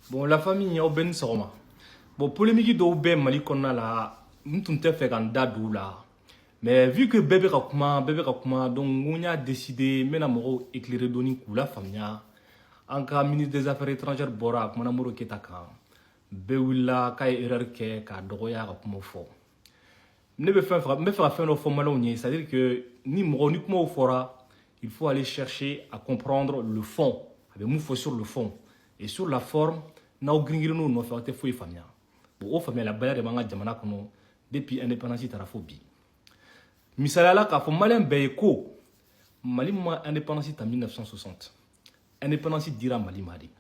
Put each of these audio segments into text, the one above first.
Bon, la famille au ben soma. Bon, polémique do ben mali konna la, m'tunte fait kan dadou la. Mais vu que bébé kakuma, donc on a décidé, mena moro éclairé doni la famille. En cas ministre des Affaires étrangères bora, mana moro ketaka. Bewilla kay erreur ke ka dogoya kakuma fo. Ne be faire au formal, c'est-à-dire que ni moro ni kuma fora, il faut aller chercher à comprendre le fond. Avec nous faut sur le fond et sur la forme. N'aw gringirino no fa te foi famia bo o famia la baya de manga jamana kono depuis indépendance tarafo bi misala la ka fo malien be ko mali ma indépendance en 1960 indépendance dira mali mali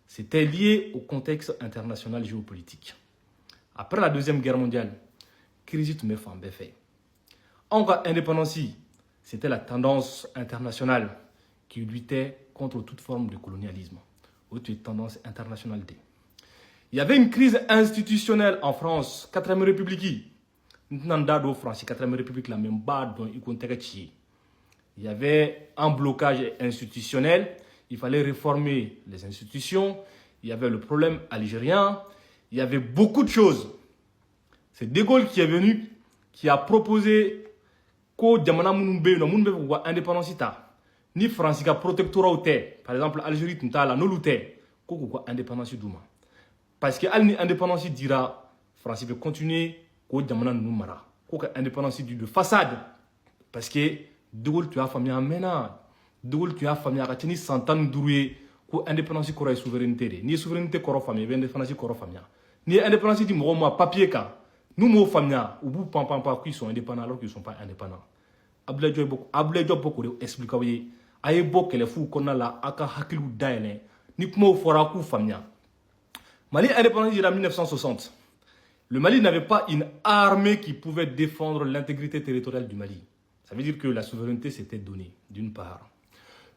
c'était lié au contexte international géopolitique après la deuxième guerre mondiale crise tout me fa fait en cas indépendance c'était la tendance internationale qui luttait contre toute forme de colonialisme. Autre tendance internationale. Il y avait une crise institutionnelle en France, 4e République. Nandado France, 4e République, la même bas dont il y avait un blocage institutionnel. Il fallait réformer les institutions. Il y avait le problème algérien. Il y avait beaucoup de choses. C'est De Gaulle qui est venu, qui a proposé que Djamana Mounbe, indépendance. Ni France ka protectorat ou té par exemple Algérie tunta la no luté ko indépendance duma parce que al ni indépendance dira France peut continuer ko jamana nu mara ko ka indépendance de façade parce que De Gaulle tu as famille amena De Gaulle tu as famille ka tini santan duruye ko indépendance ko ray souveraineté ni souveraineté ko ro famille ben indépendance ko ro famille ni indépendance di mo papier ka nous mo famille ou bu pam qui sont indépendants alors qu'ils sont pas indépendants Abdoulaye Diop beaucoup expliquer aye bo kele fu konna la aka hakilu daene ni kuma fora ku famia Mali indépendance en 1960 le Mali n'avait pas une armée qui pouvait défendre l'intégrité territoriale du Mali. Ça veut dire que la souveraineté s'était donnée d'une part.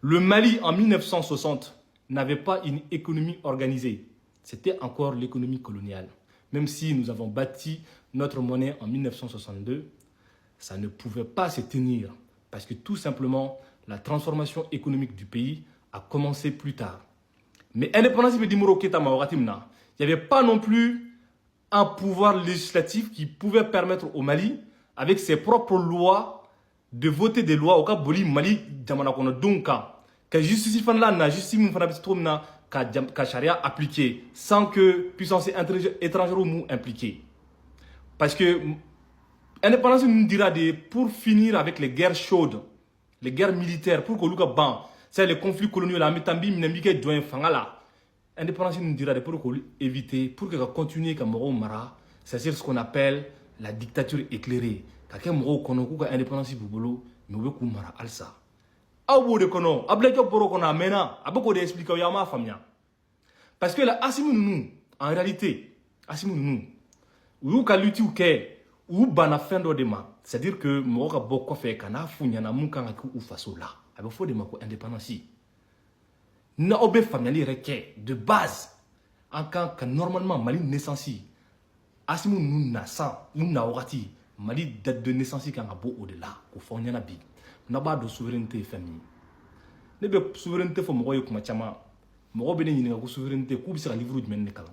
Le Mali en 1960 n'avait pas une économie organisée. C'était encore l'économie coloniale. Même si nous avons bâti notre monnaie en 1962, ça ne pouvait pas se tenir parce que tout simplement la transformation économique du pays a commencé plus tard. Mais indépendance il n'y avait pas non plus un pouvoir législatif qui pouvait permettre au Mali, avec ses propres lois, de voter des lois au cas où Mali donc que justice na justice ka charia appliquée sans que puissance étrangère ou impliquée. Parce que l'indépendance nous dira pour finir avec les guerres chaudes, les guerres militaires, pour que l'on c'est les conflits coloniaux, la métambi, minamike, joint fangala. L'indépendance nous dira pour éviter, pour que continuer comme Mara, c'est ce qu'on appelle la dictature éclairée. Quand on kono indépendance bubolo, mais on mara alsa. Awo de kono, ablejo boro kono amena, aboko de expliquer yama famia. Parce que la asimu en réalité, asimu nous, ou ka lutti ou ke, ou bana fin de ma. C'est-à-dire que moi ka boko fait kana funya na mun kan ku faso la. Avec faut de ma ko indépendance. Na obe famille reke de base en tant que normalement Mali naissance. Asimu nous na sang, nous na wakati Mali date de naissance kan abo au-delà ko fonya na bi. Na ba de souveraineté famille. Ne be souveraineté fo mo kuma chama. Mo be ni ko souveraineté ku bi sa livre du men ne kala.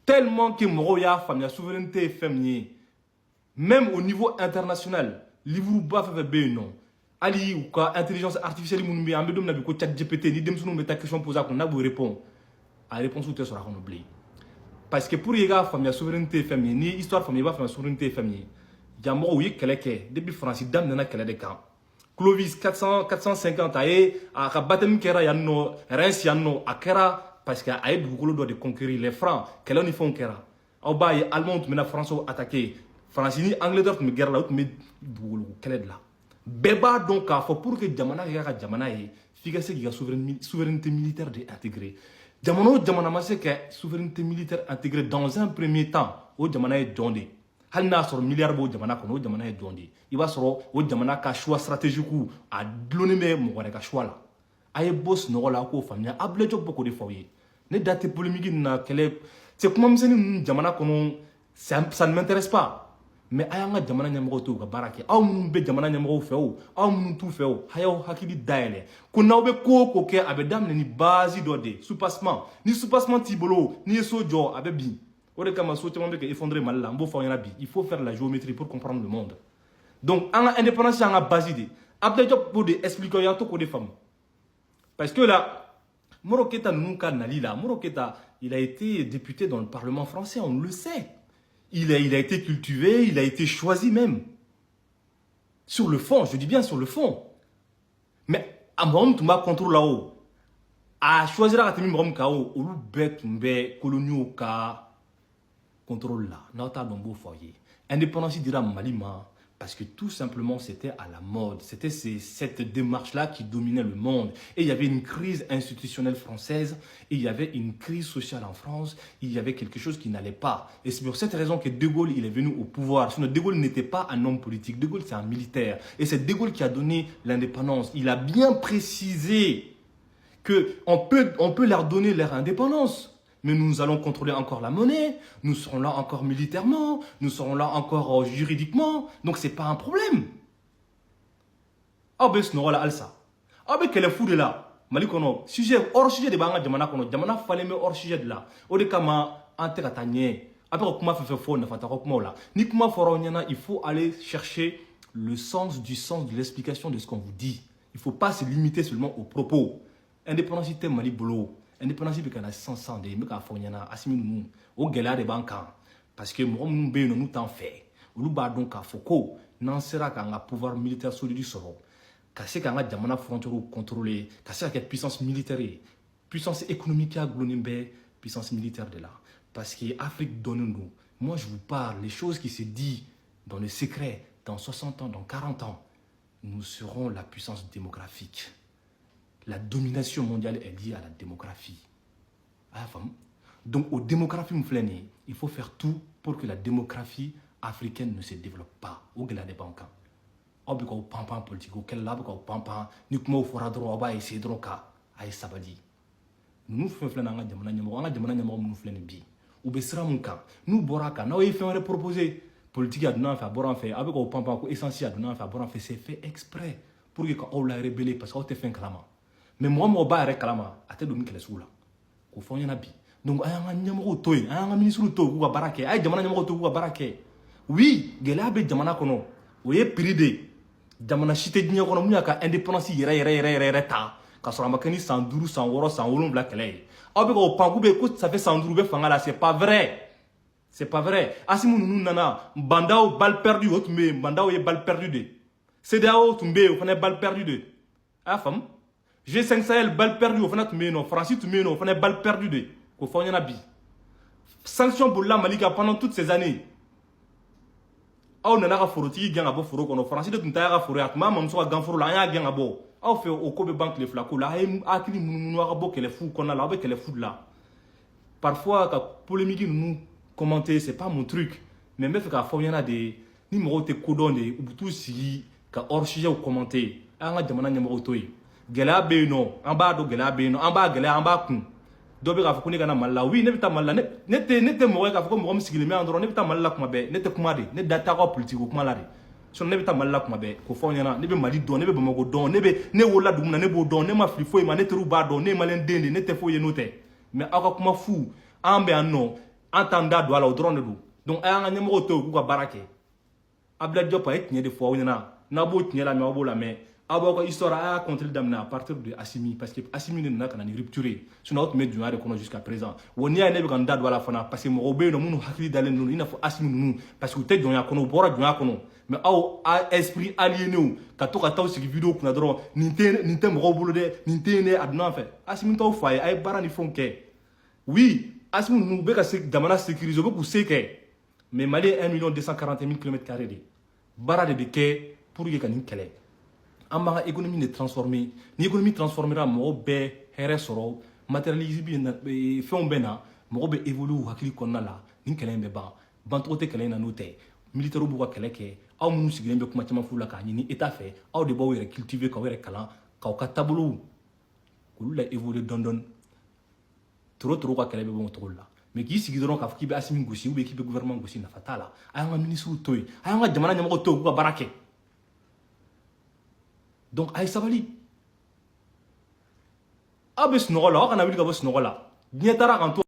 Tellement que mo ya famille souveraineté famille. Même au niveau international, livre ba fa be non. Ali ou ka intelligence artificielle mun be ambe dom na bi ko chat GPT ni dem sunu me ta question poser ko na bo répond. A réponse ou te sera qu'on oublie. Parce que pour y avoir famille souveraineté famille ni histoire famille ba famille souveraineté famille. Jambo oui keleke depuis France dame nana kele de camp. Clovis 450 aye a ka batem kera yanno res yanno akera parce que aye dugukolo do de conquérir les francs kele ni font kera. Au bas y allemand mena France attaqué. France ni Angleterre me guerre là mais dugukolo kele de là. Beba donc a faut pour que jamana ya jamana yi figa se giga souveraineté militaire de intégrée. Jamana ma se que souveraineté militaire intégrée dans un premier temps au jamana est dondé. Hal na soro milliard bo jamana kono jamana est dondé. Il va soro au jamana ka choix stratégique a donné me mo ka choix là. Aye boss no la ko famille able job beaucoup de foyer. Ne date polémique na kele c'est comment me jamana kono ça ne m'intéresse pas. mais a y'an ka jamana ɲɛmɔgɔw to u ka baara kɛ aw minnu bɛ jamana ɲɛmɔgɔw fɛ o aw minnu t'u fɛ o a y'aw hakili dayɛlɛ ko n'aw bɛ ko o ko kɛ a bɛ daminɛ ni base dɔ de soupassement ni soupassement t'i bolo n'i ye so jɔ a bɛ bin o de kama so caman bɛ kɛ effondré Mali la n b'o fɔ aw ɲɛna bi il faut faire la géométrie pour comprendre le monde donc an ka indépendance y'an ka base de Abdoulaye Diop b'o de expliquer aw y'an to k'o de faamu parce que là Moro Keita ninnu ka nali la Moro Keita il a été député dans le Parlement français on le sait. Il a été cultivé, il a été choisi même. Sur le fond, je dis bien sur le fond. Mais à moi, tu m'as contrôlé là-haut. À choisir à tenir mon KO, ou le coloniaux ka contrôle là. N'ata dans beau foyer. Indépendance dira Malima. Parce que tout simplement, c'était à la mode. C'était cette démarche-là qui dominait le monde. Et il y avait une crise institutionnelle française. Et il y avait une crise sociale en France. Il y avait quelque chose qui n'allait pas. Et c'est pour cette raison que De Gaulle, il est venu au pouvoir. Sinon, De Gaulle n'était pas un homme politique. De Gaulle, c'est un militaire. Et c'est De Gaulle qui a donné l'indépendance. Il a bien précisé qu'on peut leur donner leur indépendance. Mais nous allons contrôler encore la monnaie, nous serons là encore militairement, nous serons là encore juridiquement, donc c'est pas un problème. Ah ben ce n'est alsa. Ah ben quel est fou de là. Malikono, sujet hors sujet de banga jamana kono, jamana fallait me hors sujet de là. Ode kama ante katanye. Après comment faire faux ne fata comment là. Ni comment fora onyana, il faut aller chercher le sens de l'explication de ce qu'on vous dit. Il faut pas se limiter seulement aux propos. Indépendance Mali bolo. Indépendance bi kana 500 de me ka fonyana asimi nu o gela de banka parce que mo mun be no nous t'en fait olu ba donc ka foko nan sera ka nga pouvoir militaire solide soro ka se ka nga jamana frontière contrôler ka se ka puissance militaire puissance économique a glonimbe puissance militaire de là parce que Afrique donne nous moi je vous parle les choses qui se dit dans le secret dans 60 ans dans 40 ans nous serons la puissance démographique. La domination mondiale est liée à la démographie. Donc, aux démographies, il faut faire tout pour que la démographie africaine ne se développe pas. Au delà des banques. Au besoin de pampan politique, au quel labo pampan, ni comment au fera droit, on va essayer de droit, aïe sabadi. Nous faisons un nous bi. Ou besra mon cas. Nous boraka, nous y faisons proposer politique à donner, faire boran fait, avec au pampan essentiel à donner, faire boran fait, c'est fait exprès pour que on la rébellé parce qu'on te fait un clama. Mais moi, je suis kalama, à te donner quelque chose là. Au fond, il y en a bi. Donc, il y a un numéro toy, il y a un ministre toy, ou à baraké, il y a un numéro toy, ou à baraké. Oui, il y a un jamana kono. Vous voyez, pridé. Jamana chité d'igno kono, il y a indépendance, ta. Quand on a makani 112, 100 100 wolon black lay. Avec au pangoube, écoute, ça fait 112 fangala, c'est pas vrai. C'est pas vrai. Asimou nou nana, bandao, balle perdue, autre mais, bandao, y balle perdue de. CDAO, tumbe, on a balle perdue de. Ah, femme? G5 Sahel, balle perdue, on a tumbe, non. Francis, tumbe, non, on a balle perdue de. Qu'on fait, on a bi. Sanction pour la Malika pendant toutes ces années. Aw nana ka forotigi gɛn ka bɔ foro kɔnɔ faransi de tun ta ka foro ye a tun b'a mamuso ka gan foro la an y'a gɛn ka bɔ aw fɛ o ko bɛ ban tile fila ko la a ye hakili munumunu a ka bɔ kɛlɛfu kɔnɔna la aw bɛ kɛlɛfu de la parfois ka polémique ninnu commenter c'est pas mon truc mais n bɛ fɛ k'a fɔ aw ɲɛna de ni mɔgɔw tɛ kodɔn de u bɛ t'u sigi ka hors sujet commenter an ka jamana ɲɛmɔgɔw to yen gɛlɛya bɛ yen nɔ an b'a dɔn gɛlɛya bɛ yen nɔ an b'a gɛlɛya an b'a kun dɔ bɛ k'a fɔ ko ne ka na Mali la oui ne bɛ taa Mali la ne tɛ mɔgɔ ye k'a fɔ ko mɔgɔ min sigilen bɛ yan dɔrɔn ne bɛ taa Mali la kuma bɛɛ ne tɛ kuma de ne da t'a ka politique ko kuma la de sinon ne bɛ taa Mali la kuma bɛɛ k'o fɔ aw ɲɛna ne bɛ Mali dɔn ne bɛ Bamako dɔn ne wolola dugu min na ne b'o dɔn ne ma fili foyi ma ne teriw b'a dɔn ne ye maliyɛn den de ne tɛ foyi ye n'o tɛ mais aw ka kuma fu an bɛ yan nɔ an t'an da don a la o dɔrɔn de don donc a y'an ka ɲɛmɔgɔw to yen k'u ka baara kɛ Abdoulaye Diop a ye tiɲɛ de fɔ aw ɲɛna n'a b'o tiɲɛ lamɛn aw b'o lamɛn aw b'aw ka histoire a y'a compter daminɛ à partir de Assimi parce que Assimi de nana ka na ni rupture ye sinon aw tun bɛ dunya de kɔnɔ jusqu'à présent wa n'i y'a ye ne bɛ ka n da don a la fana parce que mɔgɔw bɛ yen nɔ minnu hakili dalen don i n'a fɔ Assimi ninnu parce que u tɛ jɔnya kɔnɔ u bɔra jɔnya kɔnɔ mais aw esprit aliéné ka to ka taa sigi vidéo kunna dɔrɔn nin tɛ mɔgɔw bolo dɛ nin tɛ ne a donna fɛ Assimi t'aw fa ye a ye baara ni fɛnw kɛ oui Assimi ninnu bɛ ka jamana sécuriser u bɛ k'u se kɛ mais Mali ye 1 240 000 km² de baara de bɛ kɛ pour que ka nin kɛlɛ an b'an ka économie de transformer ni économie transformera mɔgɔw bɛ hɛrɛ sɔrɔ matérialisme fɛnw bɛ na mɔgɔw bɛ évoluer u hakili kɔnɔna la nin kɛlɛ in bɛ ban bancogo tɛ kɛlɛ in na n'o tɛ militaires b'u ka kɛlɛ kɛ aw minnu sigilen bɛ kuma caman f'u la k'a ɲini état fɛ aw de b'aw yɛrɛ cultiver k'aw yɛrɛ kalan k'aw ka taabolow k'olu la évoluer dɔɔni dɔɔni toro ka kɛlɛ bɛ bɔ o cogo la mais k'i sigi dɔrɔn k'a fɔ k'i bɛ Assimi gosi ou bien k'i bɛ gouvernement gosi nafa t'a la. A y'an ka ministre to yen, a y'an ka jamana ɲɛmɔgɔ to yen k'u ka baara kɛ. Donc a ye sabali. Aw bɛ sunɔgɔ la, aw kana wuli ka bɔ sunɔgɔ la. Diɲɛ taara kan to